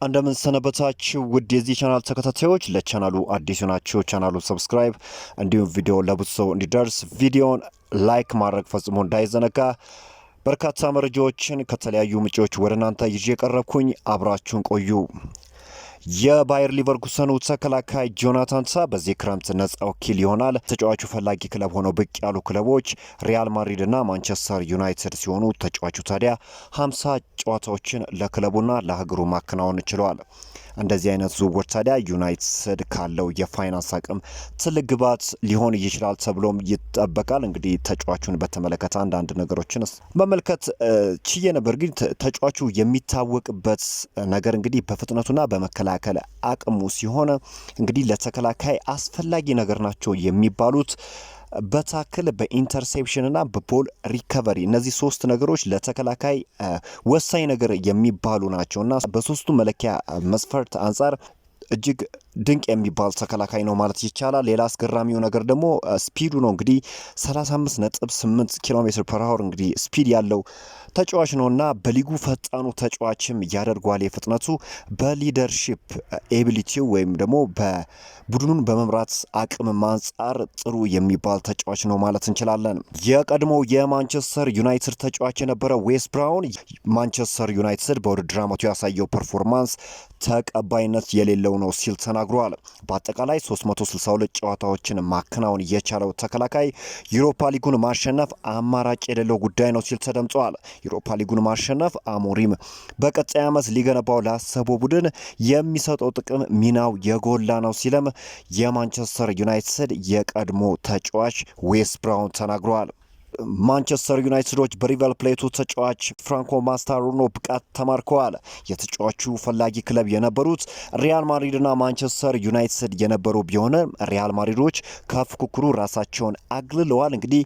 እንደምን ሰነበታችሁ ውድ የዚህ ቻናል ተከታታዮች። ለቻናሉ አዲስ ናችሁ ቻናሉ ሰብስክራይብ እንዲሁም ቪዲዮ ለብዙ ሰው እንዲደርስ ቪዲዮን ላይክ ማድረግ ፈጽሞ እንዳይዘነጋ። በርካታ መረጃዎችን ከተለያዩ ምንጮች ወደ እናንተ ይዤ ቀረብኩኝ። አብራችሁን ቆዩ። የባየር ሊቨርኩሰኑ ተከላካይ ጆናታን ታ በዚህ ክረምት ነጻ ወኪል ይሆናል። ተጫዋቹ ፈላጊ ክለብ ሆነው ብቅ ያሉ ክለቦች ሪያል ማድሪድ እና ማንቸስተር ዩናይትድ ሲሆኑ ተጫዋቹ ታዲያ 50 ጨዋታዎችን ለክለቡና ለሀገሩ ማከናወን ችለዋል። እንደዚህ አይነት ዝውውር ታዲያ ዩናይትድ ካለው የፋይናንስ አቅም ትልቅ ግባት ሊሆን ይችላል ተብሎም ይጠበቃል። እንግዲህ ተጫዋቹን በተመለከተ አንዳንድ ነገሮችን መመልከት ችዬ ነበር። ግን ተጫዋቹ የሚታወቅበት ነገር እንግዲህ በፍጥነቱና በመከላከል አቅሙ ሲሆን እንግዲህ ለተከላካይ አስፈላጊ ነገር ናቸው የሚባሉት በታክል በኢንተርሴፕሽንና በቦል ሪከቨሪ እነዚህ ሶስት ነገሮች ለተከላካይ ወሳኝ ነገር የሚባሉ ናቸውና በሶስቱ መለኪያ መስፈርት አንጻር እጅግ ድንቅ የሚባል ተከላካይ ነው ማለት ይቻላል። ሌላ አስገራሚው ነገር ደግሞ ስፒዱ ነው። እንግዲህ 35.8 ኪሎ ሜትር ፐር አወር እንግዲህ ስፒድ ያለው ተጫዋች ነውና በሊጉ ፈጣኑ ተጫዋችም ያደርገዋል። የፍጥነቱ በሊደርሺፕ ኤቢሊቲው ወይም ደግሞ በቡድኑን በመምራት አቅም አንጻር ጥሩ የሚባል ተጫዋች ነው ማለት እንችላለን። የቀድሞው የማንቸስተር ዩናይትድ ተጫዋች የነበረ ዌስ ብራውን ማንቸስተር ዩናይትድ በውድድር ዓመቱ ያሳየው ፐርፎርማንስ ተቀባይነት የሌለው ነው ሲል ተናግሯል። በአጠቃላይ 362 ጨዋታዎችን ማከናወን የቻለው ተከላካይ ዩሮፓ ሊጉን ማሸነፍ አማራጭ የሌለው ጉዳይ ነው ሲል ተደምጧል። ዩሮፓ ሊጉን ማሸነፍ አሞሪም በቀጣይ ዓመት ሊገነባው ላሰበው ቡድን የሚሰጠው ጥቅም ሚናው የጎላ ነው ሲልም የማንቸስተር ዩናይትድ የቀድሞ ተጫዋች ዌስ ብራውን ተናግሯል። ማንቸስተር ዩናይትዶች በሪቨር ፕሌቱ ተጫዋች ፍራንኮ ማስታሮኖ ብቃት ተማርከዋል። የተጫዋቹ ፈላጊ ክለብ የነበሩት ሪያል ማድሪድና ማንቸስተር ዩናይትድ የነበሩ ቢሆንም ሪያል ማድሪዶች ከፉክክሩ ራሳቸውን አግልለዋል። እንግዲህ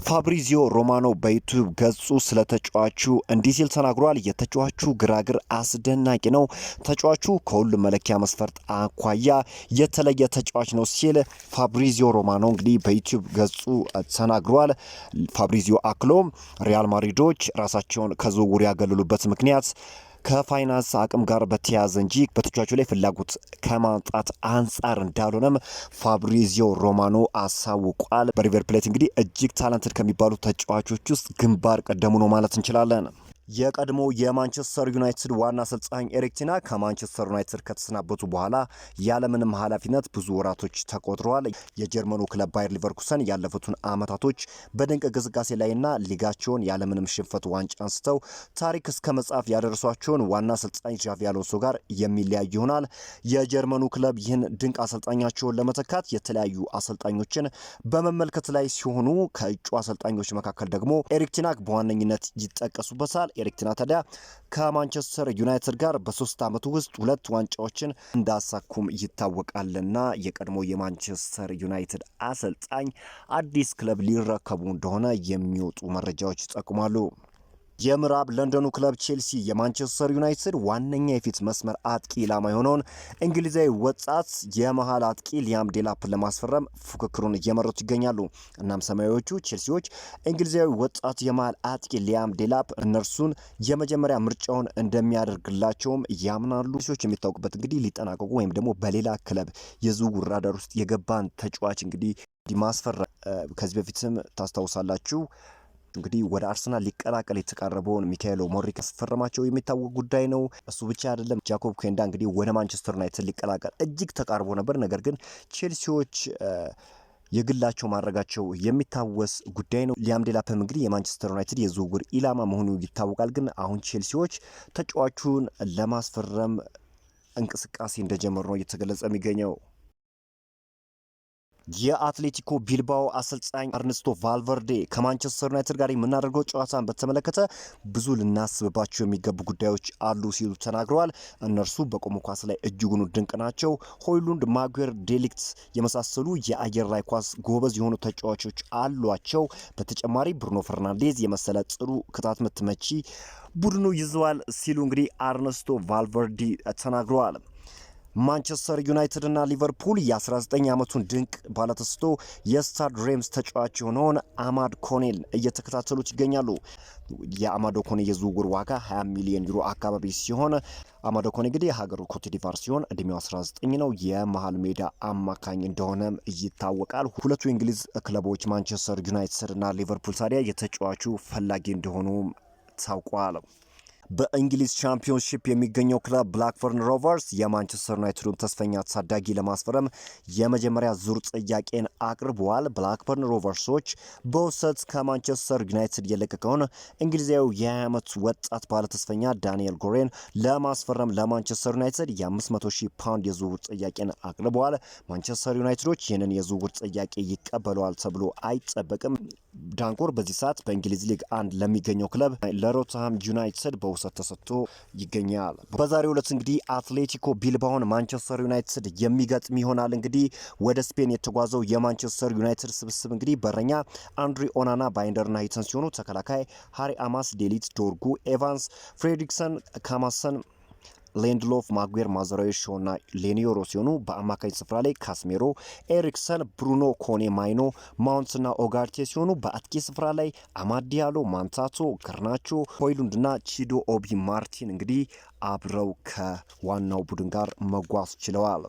ፋብሪዚዮ ሮማኖ በዩቲዩብ ገጹ ስለ ተጫዋቹ እንዲህ ሲል ተናግሯል። የተጫዋቹ ግራግር አስደናቂ ነው። ተጫዋቹ ከሁሉም መለኪያ መስፈርት አኳያ የተለየ ተጫዋች ነው ሲል ፋብሪዚዮ ሮማኖ እንግዲህ በዩቲዩብ ገጹ ተናግሯል። ፋብሪዚዮ አክሎም ሪያል ማድሪዶች ራሳቸውን ከዝውውር ያገለሉበት ምክንያት ከፋይናንስ አቅም ጋር በተያያዘ እንጂ በተጫዋቹ ላይ ፍላጎት ከማምጣት አንጻር እንዳልሆነም ፋብሪዚዮ ሮማኖ አሳውቋል። በሪቨር ፕሌት እንግዲህ እጅግ ታለንትድ ከሚባሉ ተጫዋቾች ውስጥ ግንባር ቀደሙ ነው ማለት እንችላለን። የቀድሞ የማንቸስተር ዩናይትድ ዋና አሰልጣኝ ኤሪክ ቴን ሃግ ከማንቸስተር ዩናይትድ ከተሰናበቱ በኋላ ያለምንም ኃላፊነት ብዙ ወራቶች ተቆጥረዋል። የጀርመኑ ክለብ ባየር ሊቨርኩሰን ያለፉትን ዓመታቶች በድንቅ ግስጋሴ ላይና ሊጋቸውን ያለምንም ሽንፈት ዋንጫ አንስተው ታሪክ እስከ መጻፍ ያደረሷቸውን ዋና አሰልጣኝ ዣቪ አሎንሶ ጋር የሚለያይ ይሆናል። የጀርመኑ ክለብ ይህን ድንቅ አሰልጣኛቸውን ለመተካት የተለያዩ አሰልጣኞችን በመመልከት ላይ ሲሆኑ ከእጩ አሰልጣኞች መካከል ደግሞ ኤሪክ ቴን ሃግ በዋነኝነት ይጠቀሱበታል። ኤሪክ ቴን ሃግ ታዲያ ከማንቸስተር ዩናይትድ ጋር በ3 ዓመቱ ውስጥ 2 ዋንጫዎችን እንዳሳኩም ይታወቃልና የቀድሞ የማንቸስተር ዩናይትድ አሰልጣኝ አዲስ ክለብ ሊረከቡ እንደሆነ የሚወጡ መረጃዎች ይጠቁማሉ። የምዕራብ ለንደኑ ክለብ ቼልሲ የማንቸስተር ዩናይትድ ዋነኛ የፊት መስመር አጥቂ ኢላማ የሆነውን እንግሊዛዊ ወጣት የመሃል አጥቂ ሊያም ዴላፕን ለማስፈረም ፉክክሩን እየመሩት ይገኛሉ። እናም ሰማያዊዎቹ ቼልሲዎች እንግሊዛዊ ወጣት የመሃል አጥቂ ሊያም ዴላፕ እነርሱን የመጀመሪያ ምርጫውን እንደሚያደርግላቸውም ያምናሉ። ቼልሲዎች የሚታወቁበት እንግዲህ ሊጠናቀቁ ወይም ደግሞ በሌላ ክለብ የዝውውር ራዳር ውስጥ የገባን ተጫዋች እንግዲህ ማስፈረም ከዚህ በፊትም ታስታውሳላችሁ እንግዲህ ወደ አርሰናል ሊቀላቀል የተቃረበውን ሚካኤል ሞሪክ ያስፈረማቸው የሚታወቅ ጉዳይ ነው። እሱ ብቻ አይደለም። ጃኮብ ኩዌንዳ እንግዲህ ወደ ማንቸስተር ዩናይትድ ሊቀላቀል እጅግ ተቃርቦ ነበር። ነገር ግን ቼልሲዎች የግላቸው ማድረጋቸው የሚታወስ ጉዳይ ነው። ሊያም ዴላፕም እንግዲህ የማንቸስተር ዩናይትድ የዝውውር ኢላማ መሆኑ ይታወቃል። ግን አሁን ቼልሲዎች ተጫዋቹን ለማስፈረም እንቅስቃሴ እንደጀመሩ ነው እየተገለጸ የሚገኘው። የአትሌቲኮ ቢልባኦ አሰልጣኝ አርኔስቶ ቫልቨርዴ ከማንቸስተር ዩናይትድ ጋር የምናደርገው ጨዋታን በተመለከተ ብዙ ልናስብባቸው የሚገቡ ጉዳዮች አሉ ሲሉ ተናግረዋል። እነርሱ በቆሙ ኳስ ላይ እጅጉን ድንቅ ናቸው። ሆይሉንድ፣ ማጉዌር፣ ዴሊክት የመሳሰሉ የአየር ላይ ኳስ ጎበዝ የሆኑ ተጫዋቾች አሏቸው። በተጨማሪ ብሩኖ ፈርናንዴዝ የመሰለ ጥሩ ቅጣት ምት መቺ ቡድኑ ይዘዋል ሲሉ እንግዲህ አርኔስቶ ቫልቨርዴ ተናግረዋል። ማንቸስተር ዩናይትድ እና ሊቨርፑል የ19 ዓመቱን ድንቅ ባለተስጦ የስታድ ሬምስ ተጫዋች የሆነውን አማድ ኮኔል እየተከታተሉት ይገኛሉ። የአማዶ ኮኔ የዝውውር ዋጋ 20 ሚሊዮን ዩሮ አካባቢ ሲሆን አማዶ ኮኔ እንግዲህ የሀገሩ ኮትዲቫር ሲሆን እድሜው 19 ነው። የመሃል ሜዳ አማካኝ እንደሆነም ይታወቃል። ሁለቱ የእንግሊዝ ክለቦች ማንቸስተር ዩናይትድ እና ሊቨርፑል ታዲያ የተጫዋቹ ፈላጊ እንደሆኑ ታውቋል። በእንግሊዝ ቻምፒዮንሺፕ የሚገኘው ክለብ ብላክበርን ሮቨርስ የማንቸስተር ዩናይትዱን ተስፈኛ ታዳጊ ለማስፈረም የመጀመሪያ ዙር ጥያቄን አቅርበዋል። ብላክበርን ሮቨርሶች በውሰት ከማንቸስተር ዩናይትድ የለቀቀውን እንግሊዛዊው የ20 ዓመት ወጣት ባለተስፈኛ ዳንኤል ጎሬን ለማስፈረም ለማንቸስተር ዩናይትድ የ500,000 ፓውንድ የዝውውር ጥያቄን አቅርበዋል። ማንቸስተር ዩናይትዶች ይህንን የዝውውር ጥያቄ ይቀበለዋል ተብሎ አይጠበቅም። ዳንኮር በዚህ ሰዓት በእንግሊዝ ሊግ 1 ለሚገኘው ክለብ ለሮትሃም ዩናይትድ በውሰት ተሰጥቶ ይገኛል። በዛሬው ዕለት እንግዲህ አትሌቲኮ ቢልባኦን ማንቸስተር ዩናይትድ የሚገጥም ይሆናል። እንግዲህ ወደ ስፔን የተጓዘው የማንቸስተር ዩናይትድ ስብስብ እንግዲህ በረኛ አንድሪ ኦናና፣ ባይንደርና ሂተን ሲሆኑ ተከላካይ ሃሪ አማስ፣ ዴሊት ዶርጉ፣ ኤቫንስ፣ ፍሬድሪክሰን፣ ካማሰን፣ ሌንድሎፍ፣ ማጉዌር፣ ማዘራዊሾ እና ሌኒዮሮ ሲሆኑ በአማካኝ ስፍራ ላይ ካስሜሮ፣ ኤሪክሰን፣ ብሩኖ ኮኔ፣ ማይኖ፣ ማውንት እና ኦጋርቴ ሲሆኑ በአጥቂ ስፍራ ላይ አማድ ዲያሎ፣ ማንታቶ፣ ገርናቾ፣ ሆይሉንድ እና ቺዶ ኦቢ ማርቲን እንግዲህ አብረው ከዋናው ቡድን ጋር መጓዝ ችለዋል።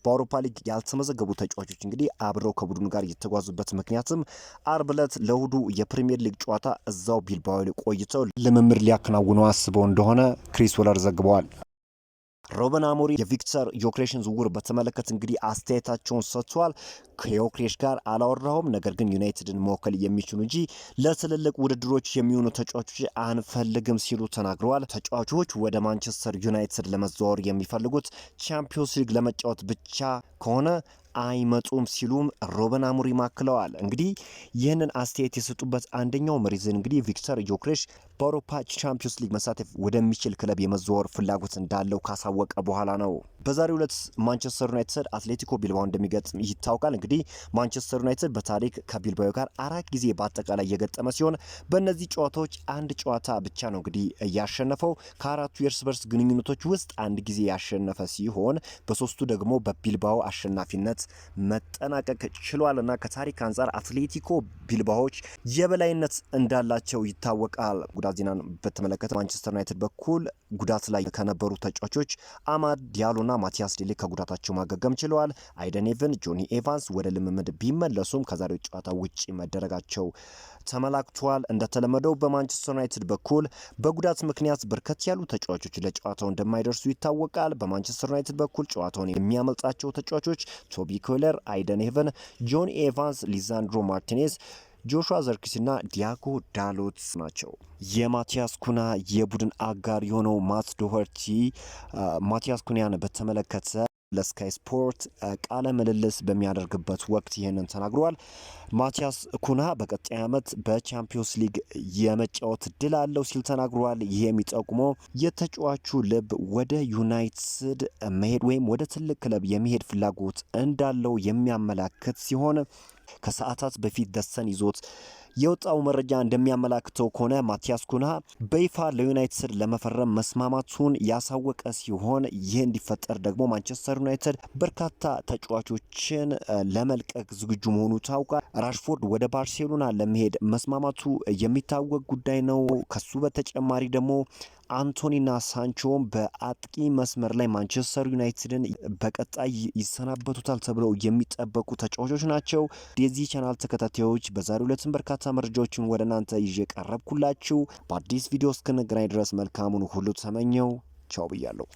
በአውሮፓ ሊግ ያልተመዘገቡ ተጫዋቾች እንግዲህ አብረው ከቡድኑ ጋር የተጓዙበት ምክንያትም አርብ ዕለት ለእሁዱ የፕሪሚየር ሊግ ጨዋታ እዛው ቢልባኦ ቆይተው ልምምድ ሊያከናውኑ አስበው እንደሆነ ክሪስ ወለር ዘግበዋል። ሮበን አሞሪም የቪክተር ዮክሬሽን ዝውውር በተመለከተ እንግዲህ አስተያየታቸውን ሰጥቷል። ከዮክሬሽ ጋር አላወራሁም፣ ነገር ግን ዩናይትድን መወከል የሚችሉ እንጂ ለትልልቅ ውድድሮች የሚሆኑ ተጫዋቾች አንፈልግም ሲሉ ተናግረዋል። ተጫዋቾች ወደ ማንቸስተር ዩናይትድ ለመዘዋወር የሚፈልጉት ቻምፒዮንስ ሊግ ለመጫወት ብቻ ከሆነ አይመጡም ሲሉም ሮበን አሞሪም አክለዋል። እንግዲህ ይህንን አስተያየት የሰጡበት አንደኛው ሪዝን እንግዲህ ቪክተር ዮክሬሽ በአውሮፓ ቻምፒዮንስ ሊግ መሳተፍ ወደሚችል ክለብ የመዘዋወር ፍላጎት እንዳለው ካሳወቀ በኋላ ነው። በዛሬው ዕለት ማንቸስተር ዩናይትድ አትሌቲኮ ቢልባኦ እንደሚገጥም ይታወቃል። እንግዲህ ማንቸስተር ዩናይትድ በታሪክ ከቢልባኦ ጋር 4 ጊዜ በአጠቃላይ የገጠመ ሲሆን በእነዚህ ጨዋታዎች አንድ ጨዋታ ብቻ ነው እንግዲህ ያሸነፈው። ከአራቱ የእርስ በርስ ግንኙነቶች ውስጥ አንድ ጊዜ ያሸነፈ ሲሆን በሶስቱ ደግሞ በቢልባኦ አሸናፊነት መጠናቀቅ ችሏል እና ከታሪክ አንጻር አትሌቲኮ ቢልባኦች የበላይነት እንዳላቸው ይታወቃል። ጉዳት ዜናን በተመለከተ ማንቸስተር ዩናይትድ በኩል ጉዳት ላይ ከነበሩ ተጫዋቾች አማድ ዲያሎና ማቲያስ ዴሊክ ከጉዳታቸው ማገገም ችለዋል። አይደን ኤቨን፣ ጆኒ ኤቫንስ ወደ ልምምድ ቢመለሱም ከዛሬው ጨዋታ ውጪ መደረጋቸው ተመላክቷል። እንደተለመደው በማንቸስተር ዩናይትድ በኩል በጉዳት ምክንያት በርከት ያሉ ተጫዋቾች ለጨዋታው እንደማይደርሱ ይታወቃል። በማንቸስተር ዩናይትድ በኩል ጨዋታውን የሚያመልጣቸው ተጫዋቾች ቶቢ ኮለር፣ አይደን ኤቨን፣ ጆኒ ኤቫንስ፣ ሊዛንድሮ ማርቲኔዝ፣ ጆሹዋ ዘርክሲና ዲያጎ ዳሎት ናቸው። የማቲያስ ኩና የቡድን አጋር የሆነው ማት ዶኸርቲ ማቲያስ ኩናን በተመለከተ ለስካይ ስፖርት ቃለ ምልልስ በሚያደርግበት ወቅት ይህንን ተናግሯል። ማቲያስ ኩና በቀጣይ ዓመት በቻምፒዮንስ ሊግ የመጫወት እድል አለው ሲል ተናግሯል። ይህ የሚጠቁመው የተጫዋቹ ልብ ወደ ዩናይትድ መሄድ ወይም ወደ ትልቅ ክለብ የመሄድ ፍላጎት እንዳለው የሚያመላክት ሲሆን ከሰዓታት በፊት ደሰን ይዞት የወጣው መረጃ እንደሚያመላክተው ከሆነ ማቲያስ ኩና በይፋ ለዩናይትድ ለመፈረም መስማማቱን ያሳወቀ ሲሆን ይህ እንዲፈጠር ደግሞ ማንቸስተር ዩናይትድ በርካታ ተጫዋቾችን ለመልቀቅ ዝግጁ መሆኑ ታውቋል። ራሽፎርድ ወደ ባርሴሎና ለመሄድ መስማማቱ የሚታወቅ ጉዳይ ነው። ከሱ በተጨማሪ ደግሞ አንቶኒና ሳንቾም በአጥቂ መስመር ላይ ማንቸስተር ዩናይትድን በቀጣይ ይሰናበቱታል ተብለው የሚጠበቁ ተጫዋቾች ናቸው። የዚህ ቻናል ተከታታዮች በዛሬው ዕለትም በርካታ መረጃዎችን ወደ እናንተ ይዤ ቀረብኩላችሁ። በአዲስ ቪዲዮ እስክንገናኝ ድረስ መልካሙን ሁሉ ተመኘው። ቻው ብያለሁ።